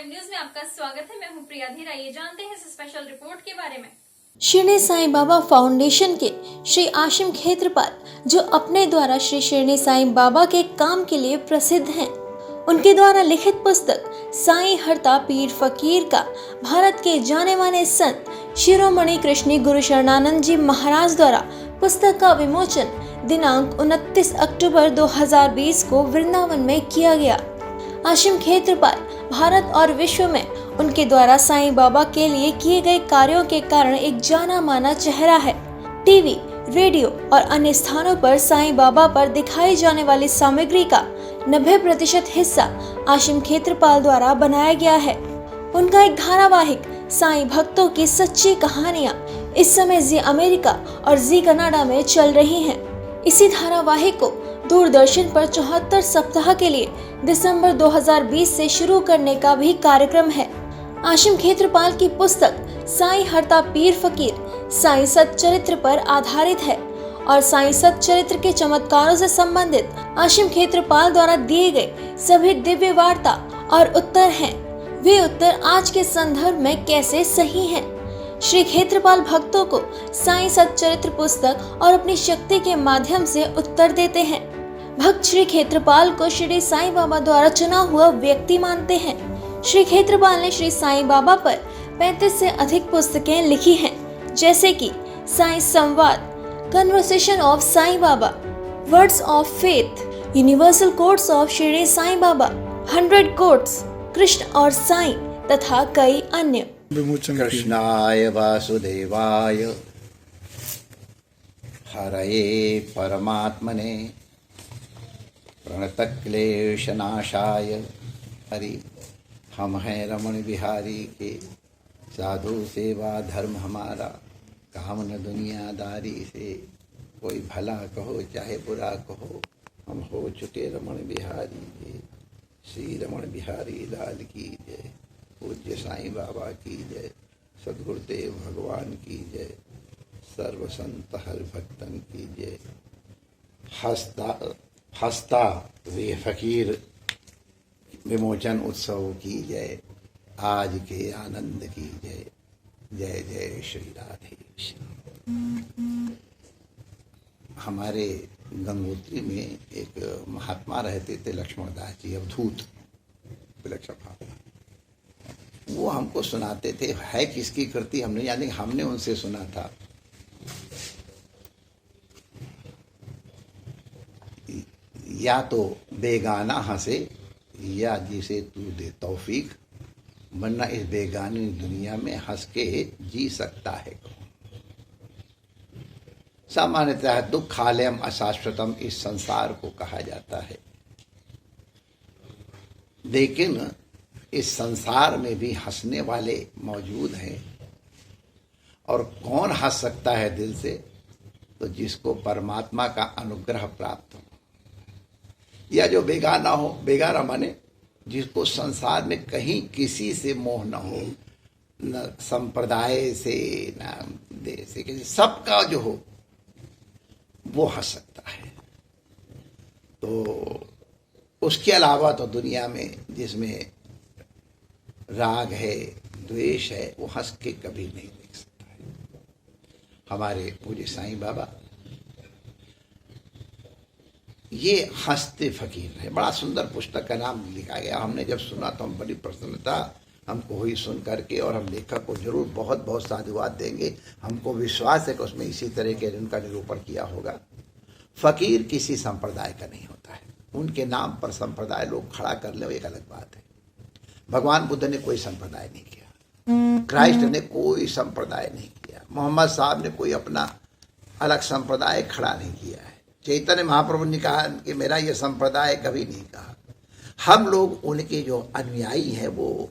Prime news में आपका स्वागत है। मैं हूं प्रिया धीर। आइए जानते हैं इस स्पेशल रिपोर्ट के बारे में। शिरडी साईं बाबा फाउंडेशन के श्री आशिम खेत्रपाल, जो अपने द्वारा श्री शिरडी साईं बाबा के काम के लिए प्रसिद्ध हैं, उनके द्वारा लिखित पुस्तक साईं हरता पीर फकीर का भारत के जाने माने संत शिरोमणि कृष्णी गुरु शरणानंद जी महाराज द्वारा पुस्तक का विमोचन दिनांक 29 अक्टूबर 2020 को वृंदावन में किया गया। आशिम खेत्रपाल भारत और विश्व में उनके द्वारा साईं बाबा के लिए किए गए कार्यों के कारण एक जाना माना चेहरा है। टीवी, रेडियो और अन्य स्थानों पर साईं बाबा पर दिखाई जाने वाली सामग्री का 90% हिस्सा आशिम खेत्रपाल द्वारा बनाया गया है। उनका एक धारावाहिक साईं भक्तों की सच्ची कहानियां इस समय जी अमेरिका और जी कनाडा में चल रही हैं। इसी धारावाहिक को दूरदर्शन पर 74 सप्ताह के लिए दिसंबर 2020 से शुरू करने का भी कार्यक्रम है। आशिम खेत्रपाल की पुस्तक साईं हरता पीर फकीर साईं सच्चरित्र पर आधारित है और साईं सच्चरित्र के चमत्कारों से संबंधित आशिम खेत्रपाल द्वारा दिए गए सभी दिव्य वार्ता और उत्तर हैं। वे उत्तर आज के संदर्भ में कैसे सही हैं? श्री खेत्रपाल भक्तों को साईं सच्चरित्र पुस्तक और अपनी शक्ति के माध्यम से उत्तर देते हैं। भक्त श्री खेत्रपाल को श्री साईं बाबा द्वारा चुना हुआ व्यक्ति मानते हैं। श्री खेत्रपाल ने श्री साईं बाबा पर 35 से अधिक पुस्तकें लिखी हैं, जैसे कि Sai Samvad, conversation of Sai Baba, words of faith, universal quotes of Shri Sai Baba, 100 quotes, Krishna और साईं तथा कई अन्य। कृष्णाय वासुदेवाय हरये परमात्मने प्रणतक्लेशनाशाय हरि। हम हैं रमण बिहारी के, साधु सेवा धर्म हमारा, काम न दुनियादारी से। कोई भला कहो चाहे बुरा कहो, हम हो चुके रमण बिहारी के। श्री रमण बिहारी लाल की जय। पूज्य साईं बाबा की जय। सद्गुरुदेव भगवान की जय। सर्व संत हर भक्तन की जय। हस्ता वे फकीर विमोचन उत्सव की जय। आज के आनंद की जय। जय जय श्री राधे श्याम। हमारे गंगोत्री में एक महात्मा रहते थे, लक्ष्मण दास जी, अवधूत विलक्षण महात्मा। वो हमको सुनाते थे, है किसकी कृति हम नहीं जानते, हमने उनसे सुना था। या तो बेगाना हंसे या जिसे तू दे तौफीक, वरना इस बेगानी दुनिया में हंस के जी सकता है कौन। सामान्यतः दुखालयम अशाश्वतम इस संसार को कहा जाता है, लेकिन इस संसार में भी हंसने वाले मौजूद हैं। और कौन हंस सकता है दिल से? तो जिसको परमात्मा का अनुग्रह प्राप्त हो, या जो बेगाना हो। बेगाना माने जिसको संसार में कहीं किसी से मोह न हो, न संप्रदाय से, न देश से, किसी सबका जो हो वो हंस सकता है। तो उसके अलावा तो दुनिया में जिसमें राग है, द्वेष है, वो हंस के कभी नहीं देख सकता है। हमारे पूज्य साईं बाबा ये हंसते फकीर है। बड़ा सुंदर पुस्तक का नाम लिखा गया। हमने जब सुना तो हम बड़ी प्रसन्नता हमको हुई सुन करके, और हम लेखक को जरूर बहुत बहुत साधुवाद देंगे। हमको विश्वास है कि उसमें इसी तरह के उनका निरूपण किया होगा। फकीर किसी संप्रदाय का नहीं होता है। उनके नाम पर संप्रदाय लोग खड़ा कर ले, एक अलग बात है। भगवान बुद्ध ने कोई संप्रदाय नहीं किया, क्राइस्ट ने कोई संप्रदाय नहीं किया, मोहम्मद साहब ने कोई अपना अलग संप्रदाय खड़ा नहीं किया है। चैतन्य महाप्रभु ने कहा कि मेरा ये संप्रदाय कभी नहीं कहा। हम लोग उनके जो अनुयायी हैं वो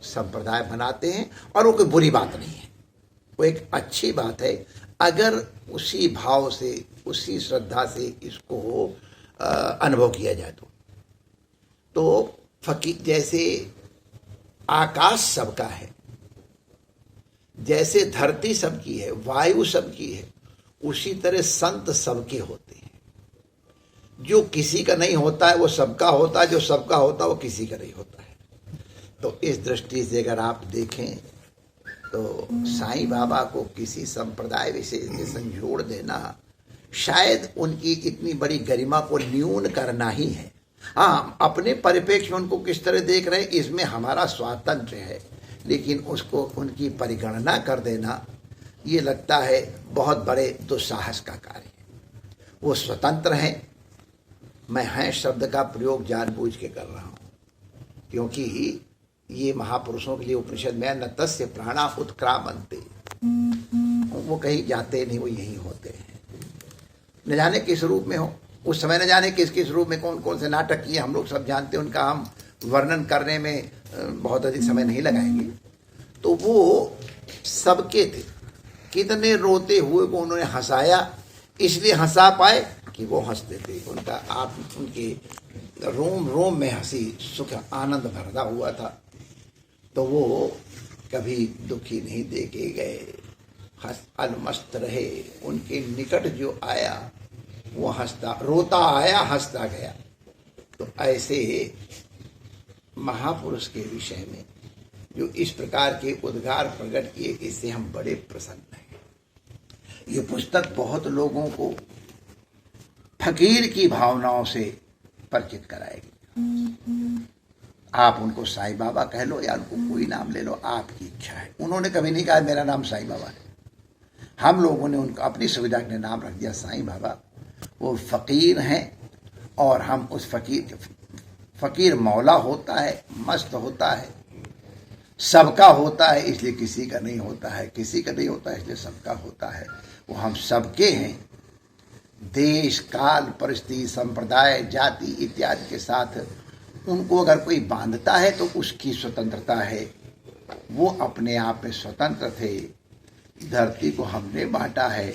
संप्रदाय बनाते हैं, और वो कोई बुरी बात नहीं है, वो एक अच्छी बात है अगर उसी भाव से, उसी श्रद्धा से इसको अनुभव किया जाए। तो फकीर जैसे आकाश सबका है, जैसे धरती सबकी है, वायु सबकी है, उसी तरह संत सबके होते हैं। जो किसी का नहीं होता है वो सबका होता है, जो सबका होता है वो किसी का नहीं होता है। तो इस दृष्टि से अगर आप देखें तो साईं बाबा को किसी संप्रदाय विशेष में संजोड़ देना शायद उनकी इतनी बड़ी गरिमा को न्यून करना ही है। हाँ, अपने परिप्रेक्ष्य में उनको किस तरह देख रहे हैं इसमें हमारा स्वातंत्र्य है, लेकिन उसको उनकी परिगणना कर देना ये लगता है बहुत बड़े दुस्साहस का कार्य है। वो स्वतंत्र हैं। मैं हैं शब्द का प्रयोग जानबूझ के कर रहा हूँ क्योंकि ये महापुरुषों के लिए उपनिषद में न तस्य प्राणा उत्क्रामन्ते, वो कहीं जाते नहीं, वो यहीं होते हैं। न जाने किस रूप में हो, उस समय न जाने किस किस रूप में कौन कौन से नाटक किए हम लोग सब जानते हैं, उनका हम वर्णन करने में बहुत अधिक समय नहीं लगाएंगे। तो वो सबके थे, कितने रोते हुए को उन्होंने हंसाया, इसलिए हंसा पाए कि वो हंसते थे। उनका आप उनके रोम रोम में हंसी सुख आनंद भरदा हुआ था। तो वो कभी दुखी नहीं देखे गए, अलमस्त रहे। उनके निकट जो आया वो हंसता, रोता आया हंसता गया। तो ऐसे महापुरुष के विषय में जो इस प्रकार के उद्गार प्रकट किए, इससे हम बड़े प्रसन्न हैं। ये पुस्तक बहुत लोगों को फकीर की भावनाओं से परिचित कराएगी। आप उनको साईं बाबा कह लो या उनको कोई नाम ले लो, आपकी इच्छा है। उन्होंने कभी नहीं कहा मेरा नाम साईं बाबा है। हम लोगों ने उनको अपनी सुविधा के नाम रख दिया साईं बाबा। वो फकीर हैं और हम उस फकीर मौला होता है, मस्त होता है, सबका होता है, इसलिए किसी का नहीं होता है, किसी का नहीं होता है इसलिए सबका होता है। वो हम सबके हैं। देश काल परिस्थिति संप्रदाय जाति इत्यादि के साथ उनको अगर कोई बांधता है तो उसकी स्वतंत्रता है। वो अपने आप में स्वतंत्र थे। धरती को हमने बांटा है,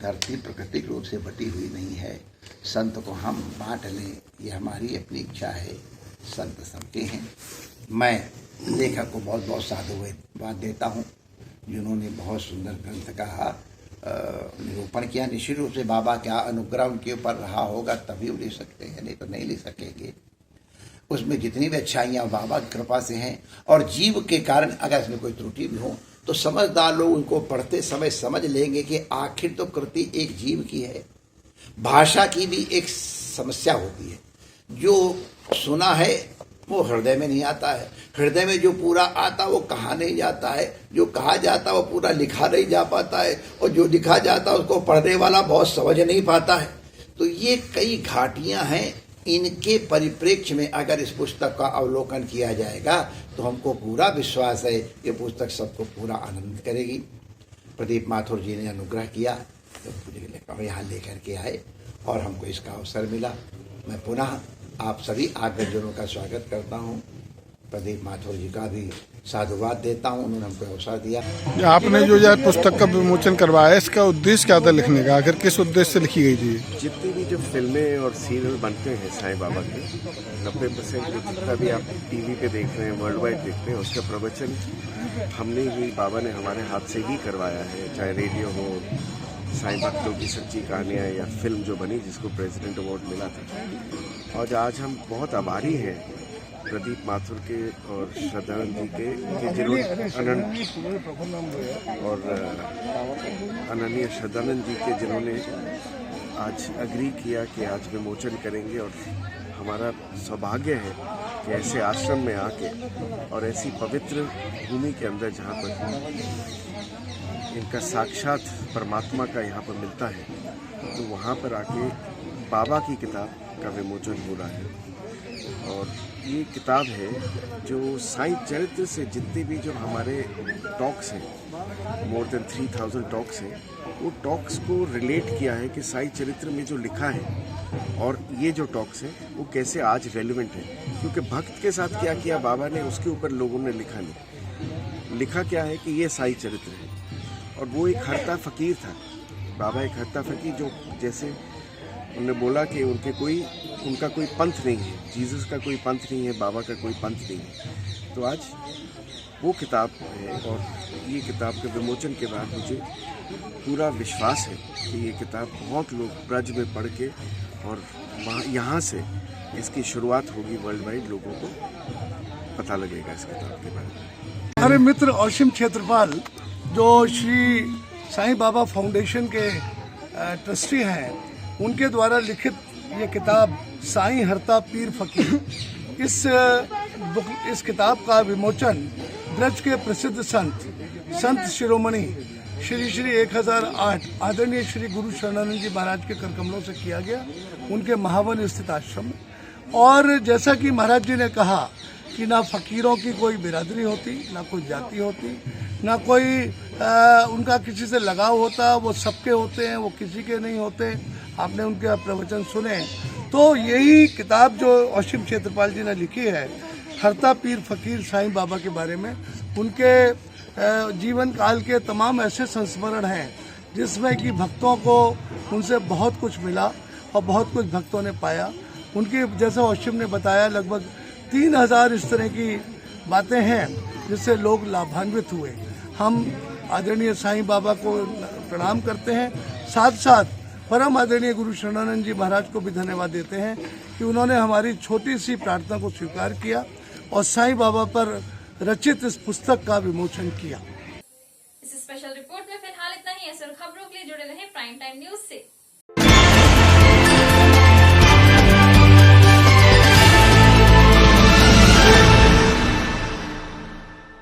धरती प्राकृतिक रूप से बटी हुई नहीं है। संत को हम बांट लें, ये हमारी अपनी इच्छा है। संत सबके हैं। मैं लेखक को बहुत बहुत साधुवाद देता हूँ जिन्होंने बहुत सुंदर ग्रंथ का निरूपण किया। निश्चित रूप से बाबा का अनुग्रह उनके ऊपर रहा होगा तभी वो लिख सकते हैं, नहीं तो नहीं लिख सकेंगे। उसमें जितनी भी अच्छाइयाँ बाबा की कृपा से हैं और जीव के कारण अगर इसमें कोई त्रुटि भी हो तो समझदार लोग उनको पढ़ते समय समझ लेंगे कि आखिर तो कृति एक जीव की है। भाषा की भी एक समस्या होती है। जो सुना है वो हृदय में नहीं आता है, हृदय में जो पूरा आता वो कहा नहीं जाता है, जो कहा जाता वो पूरा लिखा नहीं जा पाता है, और जो लिखा जाता उसको पढ़ने वाला बहुत समझ नहीं पाता है। तो ये कई घाटियां हैं। इनके परिप्रेक्ष्य में अगर इस पुस्तक का अवलोकन किया जाएगा तो हमको पूरा विश्वास है ये पुस्तक सबको पूरा आनंद करेगी। प्रदीप माथुर जी ने अनुग्रह किया तो यहाँ लेकर के आए और हमको इसका अवसर मिला। मैं पुनः आप सभी आगतजनों का स्वागत करता हूँ। प्रदीप माथुर जी का भी साधुवाद देता हूँ, उन्होंने हमको अवसर दिया। आपने जो यार पुस्तक का विमोचन करवाया, इसका उद्देश्य क्या था लिखने का? आखिर किस उद्देश्य से लिखी गई थी? जितनी भी जो फिल्में और सीरियल बनते हैं साईं बाबा के 90% जितना भी आप टीवी पे देख रहे हैं, वर्ल्ड वाइड देखते हैं, उसका प्रवचन हमने ही बाबा ने हमारे हाथ से ही करवाया है। चाहे रेडियो हो, साईं भक्तों की सच्ची कहानियाँ, या फिल्म जो बनी जिसको प्रेसिडेंट अवार्ड मिला था। और आज हम बहुत आभारी हैं प्रदीप माथुर के और श्रद्धानंद जी के जिन्होंने अनन्य श्रद्धानंद जी के जिन्होंने आज अग्री किया कि आज विमोचन करेंगे। और हमारा सौभाग्य है कि ऐसे आश्रम में आके और ऐसी पवित्र भूमि के अंदर जहाँ पर इनका साक्षात परमात्मा का यहाँ पर मिलता है, तो वहाँ पर आके बाबा की किताब का विमोचन हो रहा है। और ये किताब है जो साईं चरित्र से जितने भी जो हमारे टॉक्स हैं, मोर देन 3000 टॉक्स हैं, वो टॉक्स को रिलेट किया है कि साईं चरित्र में जो लिखा है और ये जो टॉक्स हैं वो कैसे आज रेलिवेंट है। क्योंकि भक्त के साथ क्या किया बाबा ने, उसके ऊपर लोगों ने लिखा नहीं। लिखा क्या है कि ये साईं चरित्र है। और वो एक हरता फकीर था। बाबा एक हरता फकीर, जो जैसे उन्होंने बोला कि उनका कोई पंथ नहीं है, जीसस का कोई पंथ नहीं है, बाबा का कोई पंथ नहीं है। तो आज वो किताब है और ये किताब के विमोचन के बाद मुझे पूरा विश्वास है कि ये किताब बहुत लोग ब्रज में पढ़ के और यहाँ से इसकी शुरुआत होगी वर्ल्ड वाइड लोगों को पता लगेगा इस किताब के बारे में। हमारे मित्र असीम क्षेत्रपाल जो श्री साईं बाबा फाउंडेशन के ट्रस्टी हैं, उनके द्वारा लिखित ये किताब साईं हरता पीर फकीर, इस किताब का विमोचन ब्रज के प्रसिद्ध संत शिरोमणि श्री श्री 1008 आदरणीय श्री गुरु शरणानंद जी महाराज के करकमलों से किया गया, उनके महावन स्थित आश्रम में। और जैसा कि महाराज जी ने कहा कि ना फकीरों की कोई बिरादरी होती, ना कोई जाति होती, ना कोई उनका किसी से लगाव होता, वो सबके होते हैं, वो किसी के नहीं होते। आपने उनके प्रवचन सुने। तो यही किताब जो असीम क्षेत्रपाल जी ने लिखी है, हरता पीर फकीर साईं बाबा के बारे में, उनके जीवन काल के तमाम ऐसे संस्मरण हैं जिसमें कि भक्तों को उनसे बहुत कुछ मिला और बहुत कुछ भक्तों ने पाया। उनके जैसा असीम ने बताया, लगभग 3000 इस तरह की बातें हैं जिससे लोग लाभान्वित हुए। हम आदरणीय साईं बाबा को प्रणाम करते हैं, साथ साथ परम आदरणीय गुरु शरणानंद जी महाराज को भी धन्यवाद देते हैं कि उन्होंने हमारी छोटी सी प्रार्थना को स्वीकार किया और साईं बाबा पर रचित इस पुस्तक का विमोचन किया। इस स्पेशल रिपोर्ट में फिलहाल इतना ही। ऐसे खबरों के लिए जुड़े रहे प्राइम टाइम न्यूज से।